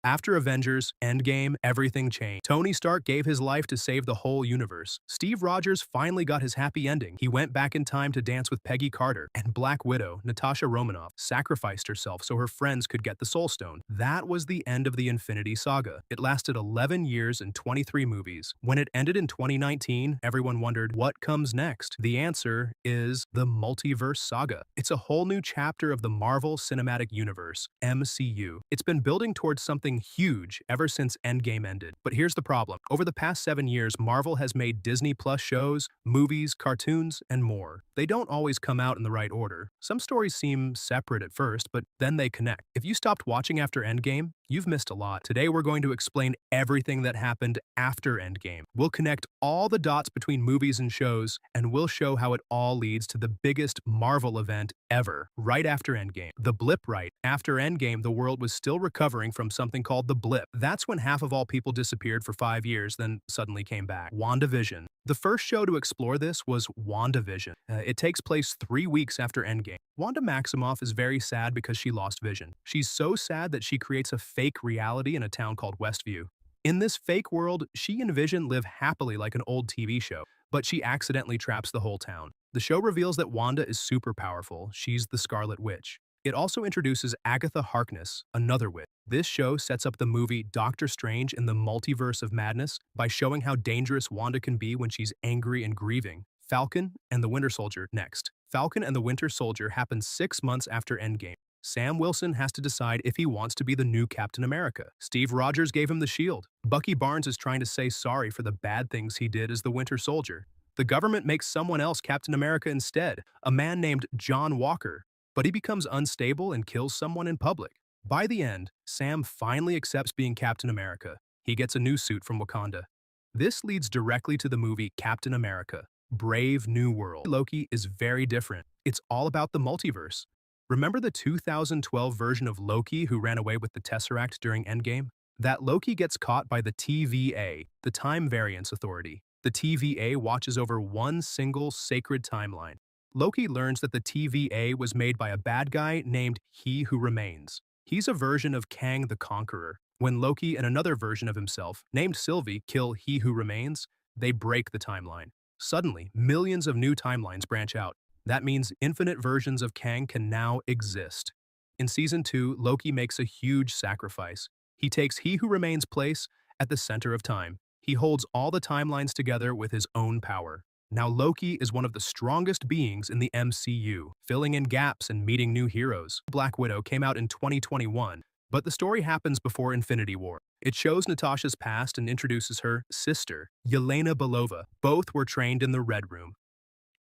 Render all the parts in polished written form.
After Avengers Endgame, everything changed. Tony Stark gave his life to save the whole universe. Steve Rogers finally got his happy ending. He went back in time to dance with Peggy Carter. And Black Widow, Natasha Romanoff, sacrificed herself so her friends could get the Soul Stone. That was the end of the Infinity Saga. It lasted 11 years and 23 movies. When it ended in 2019, everyone wondered, what comes next? The answer is the Multiverse Saga. It's a whole new chapter of the Marvel Cinematic Universe, MCU. It's been building towards something huge ever since Endgame ended. But here's the problem. Over the past 7 years, Marvel has made Disney Plus shows, movies, cartoons, and more. They don't always come out in the right order. Some stories seem separate at first, but then they connect. If you stopped watching after Endgame, you've missed a lot. Today we're going to explain everything that happened after Endgame. We'll connect all the dots between movies and shows, and we'll show how it all leads to the biggest Marvel event ever, right after Endgame. The blip right. After Endgame, the world was still recovering from something called the blip. That's when half of all people disappeared for 5 years, then suddenly came back. WandaVision. The first show to explore this was WandaVision. It takes place 3 weeks after Endgame. Wanda Maximoff is very sad because she lost Vision. She's so sad that she creates a fake reality in a town called Westview. In this fake world, she and Vision live happily like an old TV show, but she accidentally traps the whole town. The show reveals that Wanda is super powerful. She's the Scarlet Witch. It also introduces Agatha Harkness, another witch. This show sets up the movie Doctor Strange in the Multiverse of Madness by showing how dangerous Wanda can be when she's angry and grieving. Falcon and the Winter Soldier next. Falcon and the Winter Soldier happens 6 months after Endgame. Sam Wilson has to decide if he wants to be the new Captain America. Steve Rogers gave him the shield. Bucky Barnes is trying to say sorry for the bad things he did as the Winter Soldier. The government makes someone else Captain America instead, a man named John Walker, but he becomes unstable and kills someone in public. By the end, Sam finally accepts being Captain America. He gets a new suit from Wakanda. This leads directly to the movie Captain America, Brave New World. Loki is very different. It's all about the multiverse. Remember the 2012 version of Loki who ran away with the Tesseract during Endgame? That Loki gets caught by the TVA, the Time Variance Authority. The TVA watches over one single sacred timeline. Loki learns that the TVA was made by a bad guy named He Who Remains. He's a version of Kang the Conqueror. When Loki and another version of himself, named Sylvie, kill He Who Remains, they break the timeline. Suddenly, millions of new timelines branch out. That means infinite versions of Kang can now exist. In Season 2, Loki makes a huge sacrifice. He takes He Who Remains' place at the center of time. He holds all the timelines together with his own power. Now Loki is one of the strongest beings in the MCU, filling in gaps and meeting new heroes. Black Widow came out in 2021, but the story happens before Infinity War. It shows Natasha's past and introduces her sister, Yelena Belova. Both were trained in the Red Room.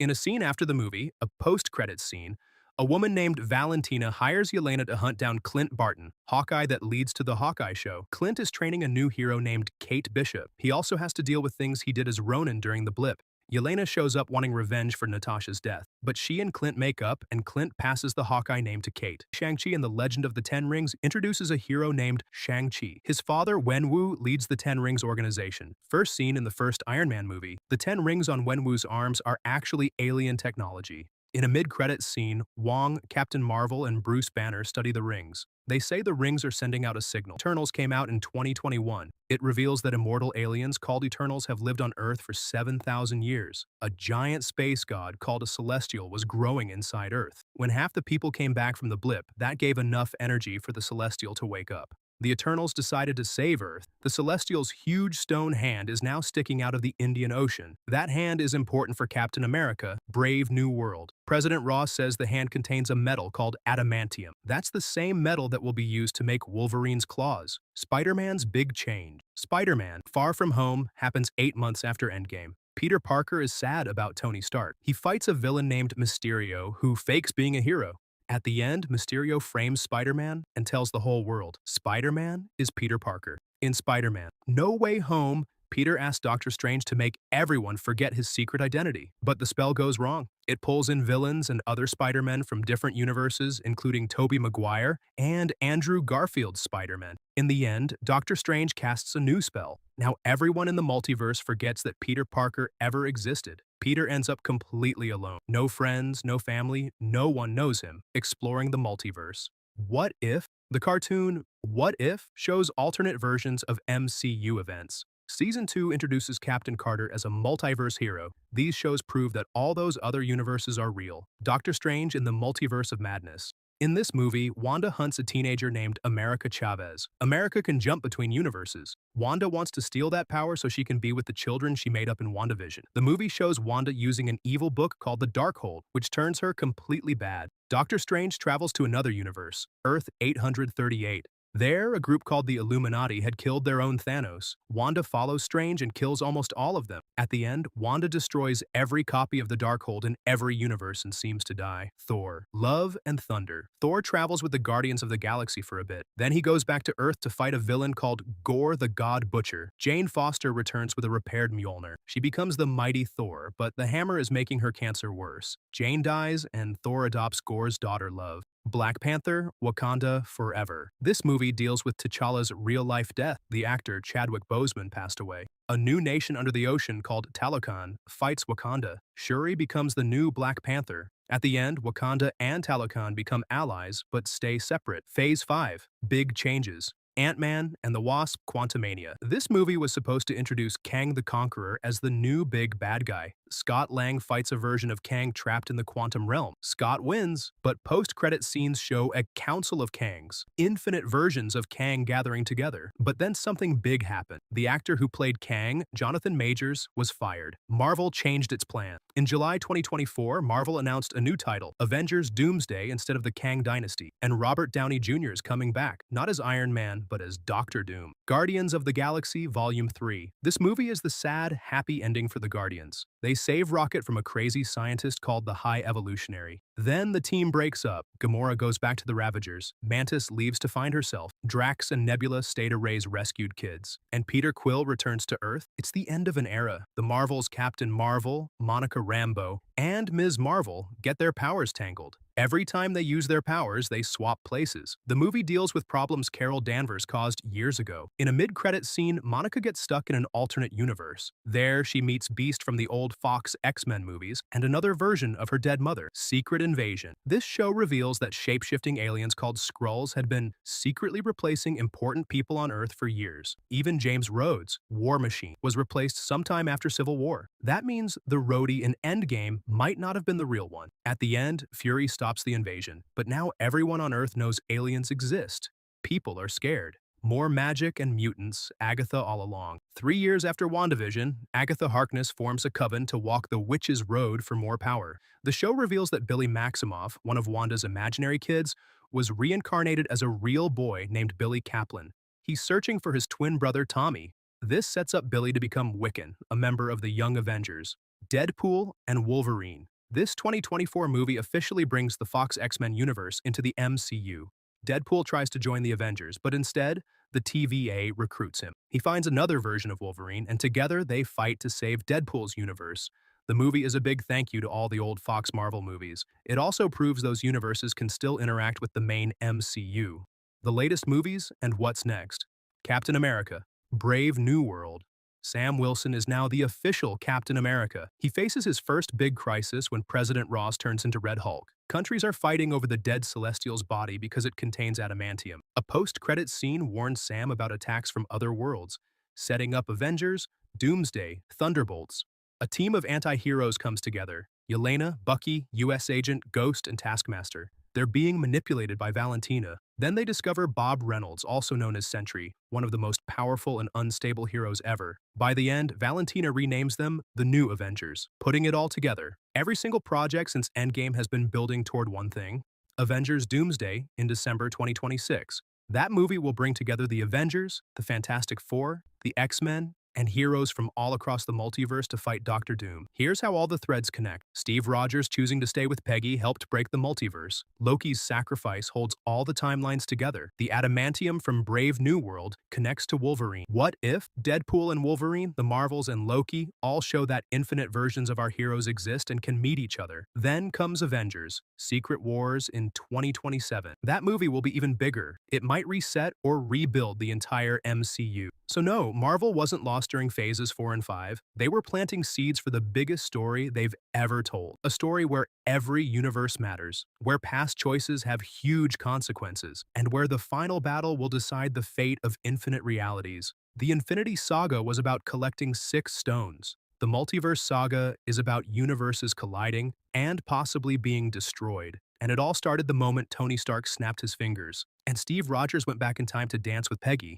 In a scene after the movie, a post-credits scene, a woman named Valentina hires Yelena to hunt down Clint Barton, Hawkeye that leads to the Hawkeye show. Clint is training a new hero named Kate Bishop. He also has to deal with things he did as Ronin during the blip. Yelena shows up wanting revenge for Natasha's death, but she and Clint make up, and Clint passes the Hawkeye name to Kate. Shang-Chi and the Legend of the Ten Rings introduces a hero named Shang-Chi. His father, Wenwu, leads the Ten Rings organization. First seen in the first Iron Man movie, the 10 rings on Wenwu's arms are actually alien technology. In a mid-credits scene, Wong, Captain Marvel, and Bruce Banner study the rings. They say the rings are sending out a signal. Eternals came out in 2021. It reveals that immortal aliens called Eternals have lived on Earth for 7,000 years. A giant space god called a Celestial was growing inside Earth. When half the people came back from the blip, that gave enough energy for the Celestial to wake up. The Eternals decided to save Earth. The Celestial's huge stone hand is now sticking out of the Indian Ocean. That hand is important for Captain America, Brave New World. President Ross says the hand contains a metal called adamantium. That's the same metal that will be used to make Wolverine's claws. Spider-Man's big change. Spider-Man, Far From Home, happens 8 months after Endgame. Peter Parker is sad about Tony Stark. He fights a villain named Mysterio who fakes being a hero. At the end, Mysterio frames Spider-Man and tells the whole world, Spider-Man is Peter Parker. In Spider-Man No Way Home, Peter asks Doctor Strange to make everyone forget his secret identity. But the spell goes wrong. It pulls in villains and other Spider-Men from different universes, including Tobey Maguire and Andrew Garfield's Spider-Man. In the end, Doctor Strange casts a new spell. Now everyone in the multiverse forgets that Peter Parker ever existed. Peter ends up completely alone. No friends, no family, no one knows him, exploring the multiverse. What if The cartoon What If shows alternate versions of MCU events. Season 2 introduces Captain Carter as a multiverse hero. These shows prove that all those other universes are real. Doctor Strange in the Multiverse of Madness. In this movie, Wanda hunts a teenager named America Chavez. America can jump between universes. Wanda wants to steal that power so she can be with the children she made up in WandaVision. The movie shows Wanda using an evil book called the Darkhold, which turns her completely bad. Doctor Strange travels to another universe, Earth 838. There, a group called the Illuminati had killed their own Thanos. Wanda follows Strange and kills almost all of them. At the end, Wanda destroys every copy of the Darkhold in every universe and seems to die. Thor. Love and Thunder. Thor travels with the Guardians of the Galaxy for a bit. Then he goes back to Earth to fight a villain called Gore the God Butcher. Jane Foster returns with a repaired Mjolnir. She becomes the mighty Thor, but the hammer is making her cancer worse. Jane dies, and Thor adopts Gore's daughter Love. Black Panther, Wakanda Forever. This movie deals with T'Challa's real-life death. The actor Chadwick Boseman passed away. A new nation under the ocean called Talokan fights Wakanda. Shuri becomes the new Black Panther. At the end, Wakanda and Talokan become allies but stay separate. Phase 5. Big changes. Ant-Man and the Wasp: Quantumania. This movie was supposed to introduce Kang the Conqueror as the new big bad guy. Scott Lang fights a version of Kang trapped in the quantum realm. Scott wins, but post-credit scenes show a council of Kangs, infinite versions of Kang gathering together. But then something big happened. The actor who played Kang, Jonathan Majors, was fired. Marvel changed its plan. In July 2024, Marvel announced a new title, Avengers: Doomsday, instead of the Kang Dynasty, and Robert Downey Jr. is coming back, not as Iron Man, but as Doctor Doom. Guardians of the Galaxy Volume 3. This movie is the sad, happy ending for the Guardians. They save Rocket from a crazy scientist called the High Evolutionary. Then the team breaks up. Gamora goes back to the Ravagers. Mantis leaves to find herself. Drax and Nebula stay to raise rescued kids. And Peter Quill returns to Earth. It's the end of an era. The Marvels' Captain Marvel, Monica Rambeau, and Ms. Marvel get their powers tangled. Every time they use their powers, they swap places. The movie deals with problems Carol Danvers caused years ago. In a mid-credit scene, Monica gets stuck in an alternate universe. There, she meets Beast from the old Fox X-Men movies and another version of her dead mother, Secret Invasion. This show reveals that shape-shifting aliens called Skrulls had been secretly replacing important people on Earth for years. Even James Rhodes, War Machine, was replaced sometime after Civil War. That means the Rhodey in Endgame might not have been the real one. At the end, Fury stops the invasion, but now everyone on Earth knows aliens exist. People are scared. More magic and mutants, Agatha all along. 3 years after WandaVision, Agatha Harkness forms a coven to walk the witch's road for more power. The show reveals that Billy Maximoff, one of Wanda's imaginary kids, was reincarnated as a real boy named Billy Kaplan. He's searching for his twin brother Tommy. This sets up Billy to become Wiccan, a member of the Young Avengers. Deadpool and Wolverine. This 2024 movie officially brings the Fox X-Men universe into the MCU. Deadpool tries to join the Avengers, but instead, the TVA recruits him. He finds another version of Wolverine, and together they fight to save Deadpool's universe. The movie is a big thank you to all the old Fox Marvel movies. It also proves those universes can still interact with the main MCU. The latest movies and what's next. Captain America, Brave New World. Sam Wilson is now the official Captain America. He faces his first big crisis when President Ross turns into Red Hulk. Countries are fighting over the dead Celestial's body because it contains adamantium. A post-credits scene warns Sam about attacks from other worlds, setting up Avengers, Doomsday, Thunderbolts. A team of anti-heroes comes together. Yelena, Bucky, US Agent, Ghost, and Taskmaster. They're being manipulated by Valentina. Then they discover Bob Reynolds, also known as Sentry, one of the most powerful and unstable heroes ever. By the end, Valentina renames them the New Avengers. Putting it all together, every single project since Endgame has been building toward one thing: Avengers: Doomsday in December 2026. That movie will bring together the Avengers, the Fantastic Four, the X-Men, and heroes from all across the multiverse to fight Doctor Doom. Here's how all the threads connect. Steve Rogers choosing to stay with Peggy helped break the multiverse. Loki's sacrifice holds all the timelines together. The adamantium from Brave New World connects to Wolverine. What if Deadpool and Wolverine, the Marvels, and Loki all show that infinite versions of our heroes exist and can meet each other? Then comes Avengers: Secret Wars in 2027. That movie will be even bigger. It might reset or rebuild the entire MCU. So no, Marvel wasn't lost during phases 4 and 5. They were planting seeds for the biggest story they've ever told. A story where every universe matters, where past choices have huge consequences, and where the final battle will decide the fate of infinite realities. The Infinity Saga was about collecting 6 stones. The Multiverse Saga is about universes colliding and possibly being destroyed. And it all started the moment Tony Stark snapped his fingers, and Steve Rogers went back in time to dance with Peggy.